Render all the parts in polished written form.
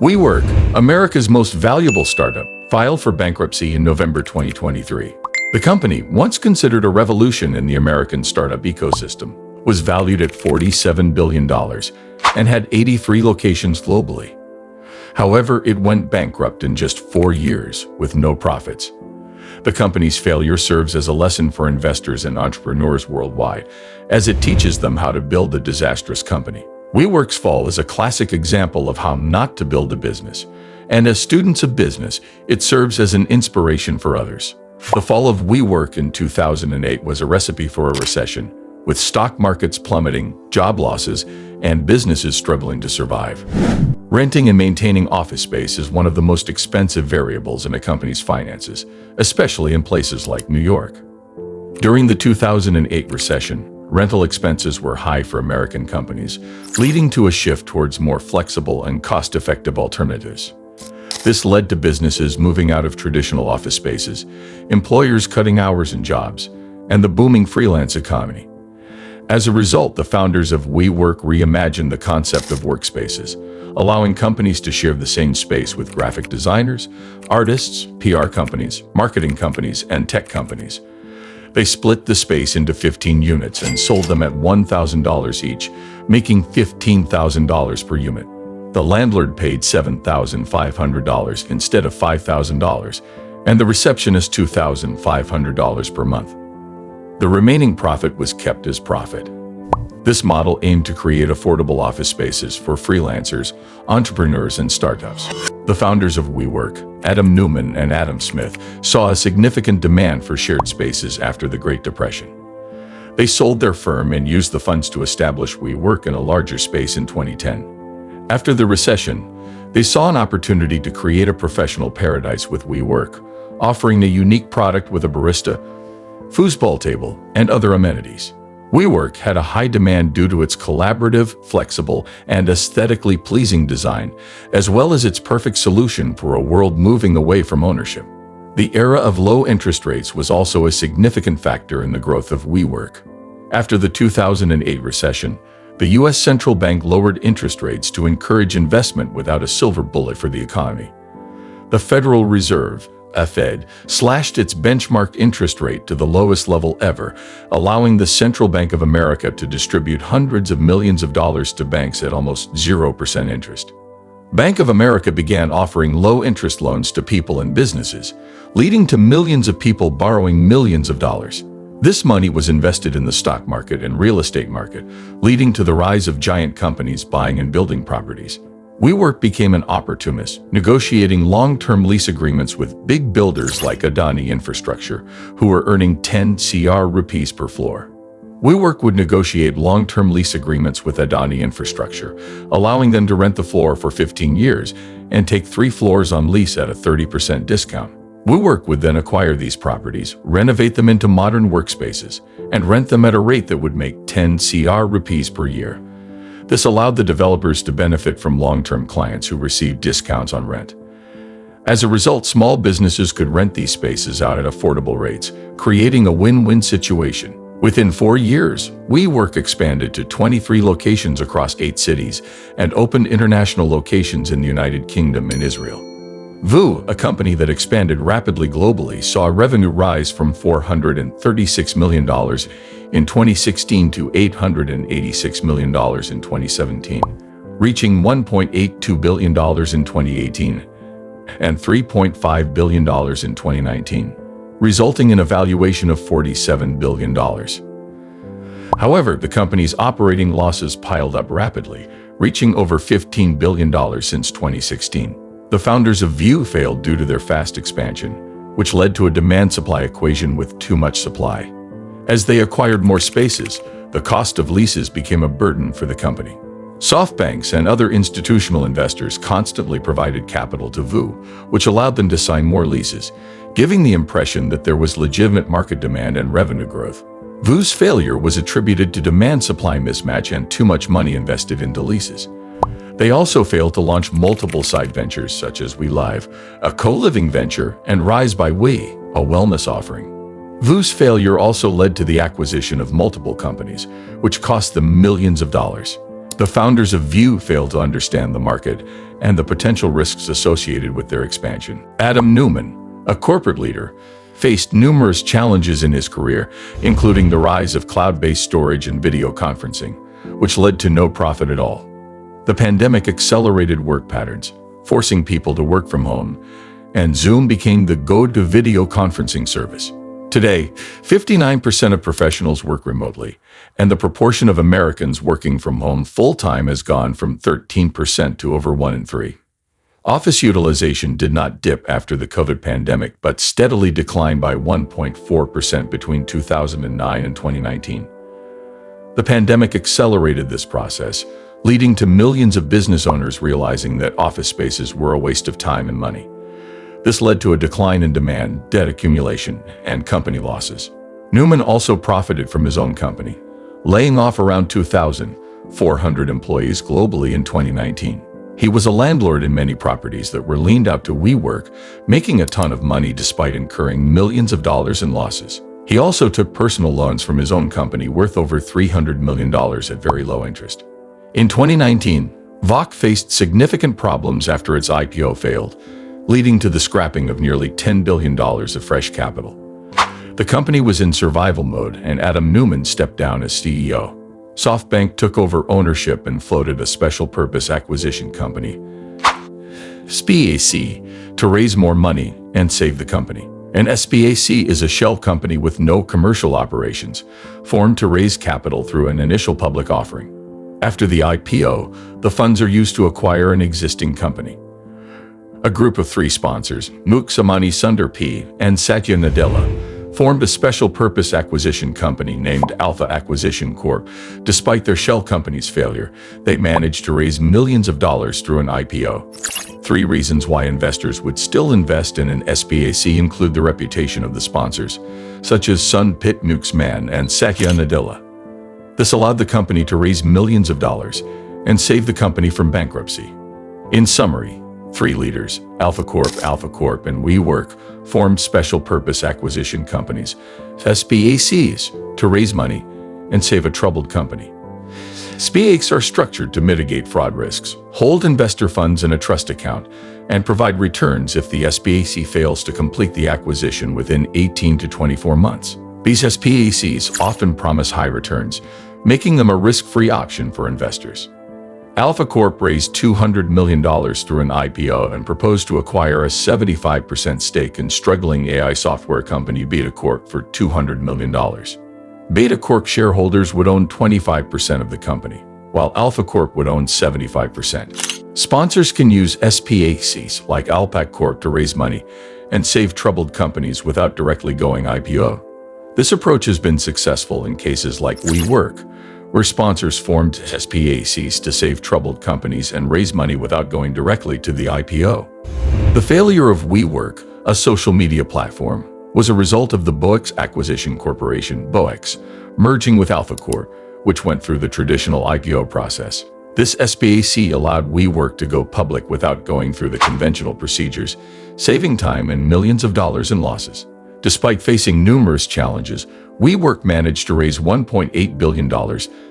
WeWork, America's most valuable startup, filed for bankruptcy in November 2023. The company, once considered a revolution in the American startup ecosystem, was valued at $47 billion and had 83 locations globally. However, it went bankrupt in just 4 years with no profits. The company's failure serves as a lesson for investors and entrepreneurs worldwide, as it teaches them how to build a disastrous company. WeWork's fall is a classic example of how not to build a business, and as students of business, it serves as an inspiration for others. The fall of WeWork in 2008 was a recipe for a recession, with stock markets plummeting, job losses, and businesses struggling to survive. Renting and maintaining office space is one of the most expensive variables in a company's finances, especially in places like New York. During the 2008 recession, rental expenses were high for American companies, leading to a shift towards more flexible and cost-effective alternatives. This led to businesses moving out of traditional office spaces, employers cutting hours and jobs, and the booming freelance economy. As a result, the founders of WeWork reimagined the concept of workspaces, allowing companies to share the same space with graphic designers, artists, PR companies, marketing companies, and tech companies. They split the space into 15 units and sold them at $1,000 each, making $15,000 per unit. The landlord paid $7,500 instead of $5,000, and the receptionist $2,500 per month. The remaining profit was kept as profit. This model aimed to create affordable office spaces for freelancers, entrepreneurs, and startups. The founders of WeWork, Adam Neumann and Adam Smith, saw a significant demand for shared spaces after the Great Depression. They sold their firm and used the funds to establish WeWork in a larger space in 2010. After the recession, they saw an opportunity to create a professional paradise with WeWork, offering a unique product with a barista, foosball table, and other amenities. WeWork had a high demand due to its collaborative, flexible, and aesthetically pleasing design, as well as its perfect solution for a world moving away from ownership. The era of low interest rates was also a significant factor in the growth of WeWork. After the 2008 recession, the U.S. Central Bank lowered interest rates to encourage investment without a silver bullet for the economy. The Federal Reserve, Fed, slashed its benchmark interest rate to the lowest level ever, allowing the Central Bank of America to distribute hundreds of millions of dollars to banks at almost 0% interest. Bank of America began offering low-interest loans to people and businesses, leading to millions of people borrowing millions of dollars. This money was invested in the stock market and real estate market, leading to the rise of giant companies buying and building properties. WeWork became an opportunist, negotiating long-term lease agreements with big builders like Adani Infrastructure, who were earning 10 crore rupees per floor. WeWork would negotiate long-term lease agreements with Adani Infrastructure, allowing them to rent the floor for 15 years and take 3 floors on lease at a 30% discount. WeWork would then acquire these properties, renovate them into modern workspaces, and rent them at a rate that would make 10 crore rupees per year. This allowed the developers to benefit from long-term clients who received discounts on rent. As a result, small businesses could rent these spaces out at affordable rates, creating a win-win situation. Within 4 years, WeWork expanded to 23 locations across 8 cities and opened international locations in the United Kingdom and Israel. Voo, a company that expanded rapidly globally, saw revenue rise from $436 million in 2016 to $886 million in 2017, reaching $1.82 billion in 2018 and $3.5 billion in 2019, resulting in a valuation of $47 billion. However, the company's operating losses piled up rapidly, reaching over $15 billion since 2016. The founders of Voo failed due to their fast expansion, which led to a demand-supply equation with too much supply. As they acquired more spaces, the cost of leases became a burden for the company. SoftBanks and other institutional investors constantly provided capital to Voo, which allowed them to sign more leases, giving the impression that there was legitimate market demand and revenue growth. Voo's failure was attributed to demand-supply mismatch and too much money invested into leases. They also failed to launch multiple side ventures such as WeLive, a co-living venture, and Rise by We, a wellness offering. Voo's failure also led to the acquisition of multiple companies, which cost them millions of dollars. The founders of View failed to understand the market and the potential risks associated with their expansion. Adam Neumann, a corporate leader, faced numerous challenges in his career, including the rise of cloud-based storage and video conferencing, which led to no profit at all. The pandemic accelerated work patterns, forcing people to work from home, and Zoom became the go-to video conferencing service. Today, 59% of professionals work remotely, and the proportion of Americans working from home full-time has gone from 13% to over 1 in 3. Office utilization did not dip after the COVID pandemic, but steadily declined by 1.4% between 2009 and 2019. The pandemic accelerated this process, leading to millions of business owners realizing that office spaces were a waste of time and money. This led to a decline in demand, debt accumulation, and company losses. Neumann also profited from his own company, laying off around 2,400 employees globally in 2019. He was a landlord in many properties that were leaned out to WeWork, making a ton of money despite incurring millions of dollars in losses. He also took personal loans from his own company worth over $300 million at very low interest. In 2019, VOC faced significant problems after its IPO failed, leading to the scrapping of nearly $10 billion of fresh capital. The company was in survival mode, and Adam Neumann stepped down as CEO. SoftBank took over ownership and floated a special purpose acquisition company, SPAC, to raise more money and save the company. An SPAC is a shell company with no commercial operations, formed to raise capital through an initial public offering. After the IPO, the funds are used to acquire an existing company. A group of 3 sponsors, Muksamani Sundar P. and Satya Nadella, formed a special-purpose acquisition company named Alpha Acquisition Corp. Despite their shell company's failure, they managed to raise millions of dollars through an IPO. 3 reasons why investors would still invest in an SPAC include the reputation of the sponsors, such as Sun Pit Nuxman and Satya Nadella. This allowed the company to raise millions of dollars and save the company from bankruptcy. In summary, 3 leaders, Alpha Corp, and WeWork, formed special-purpose acquisition companies, SPACs, to raise money and save a troubled company. SPACs are structured to mitigate fraud risks, hold investor funds in a trust account, and provide returns if the SPAC fails to complete the acquisition within 18 to 24 months. These SPACs often promise high returns, making them a risk-free option for investors. Alpha Corp raised $200 million through an IPO and proposed to acquire a 75% stake in struggling AI software company Beta Corp for $200 million. Beta Corp shareholders would own 25% of the company, while Alpha Corp would own 75%. Sponsors can use SPACs like Alpac Corp to raise money and save troubled companies without directly going IPO. This approach has been successful in cases like WeWork, where sponsors formed SPACs to save troubled companies and raise money without going directly to the IPO. The failure of WeWork, a social media platform, was a result of the WeWork's Acquisition Corporation, WeWork's, merging with Alpha Corp, which went through the traditional IPO process. This SPAC allowed WeWork to go public without going through the conventional procedures, saving time and millions of dollars in losses. Despite facing numerous challenges, WeWork managed to raise $1.8 billion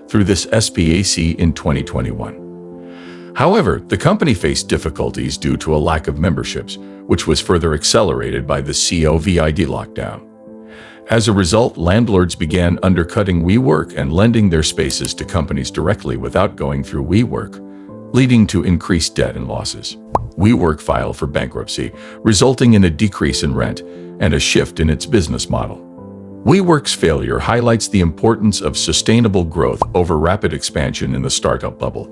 through this SPAC in 2021. However, the company faced difficulties due to a lack of memberships, which was further accelerated by the COVID lockdown. As a result, landlords began undercutting WeWork and lending their spaces to companies directly without going through WeWork, leading to increased debt and losses. WeWork filed for bankruptcy, resulting in a decrease in rent and a shift in its business model. WeWork's failure highlights the importance of sustainable growth over rapid expansion in the startup bubble.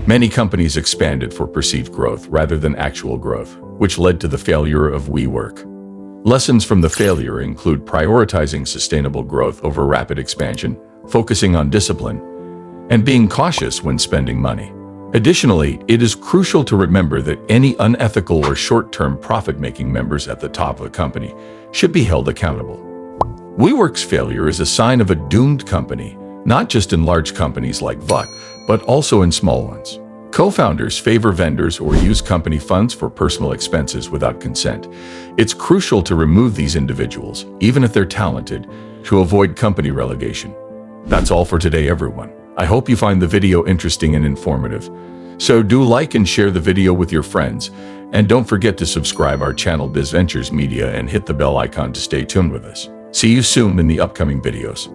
Many companies expanded for perceived growth rather than actual growth, which led to the failure of WeWork. Lessons from the failure include prioritizing sustainable growth over rapid expansion, focusing on discipline, and being cautious when spending money. Additionally, it is crucial to remember that any unethical or short-term profit-making members at the top of a company should be held accountable. WeWork's failure is a sign of a doomed company, not just in large companies like VOC, but also in small ones. Co-founders favor vendors or use company funds for personal expenses without consent. It's crucial to remove these individuals, even if they're talented, to avoid company relegation. That's all for today, everyone. I hope you find the video interesting and informative. So do like and share the video with your friends. And don't forget to subscribe our channel Bizventures Media and hit the bell icon to stay tuned with us. See you soon in the upcoming videos.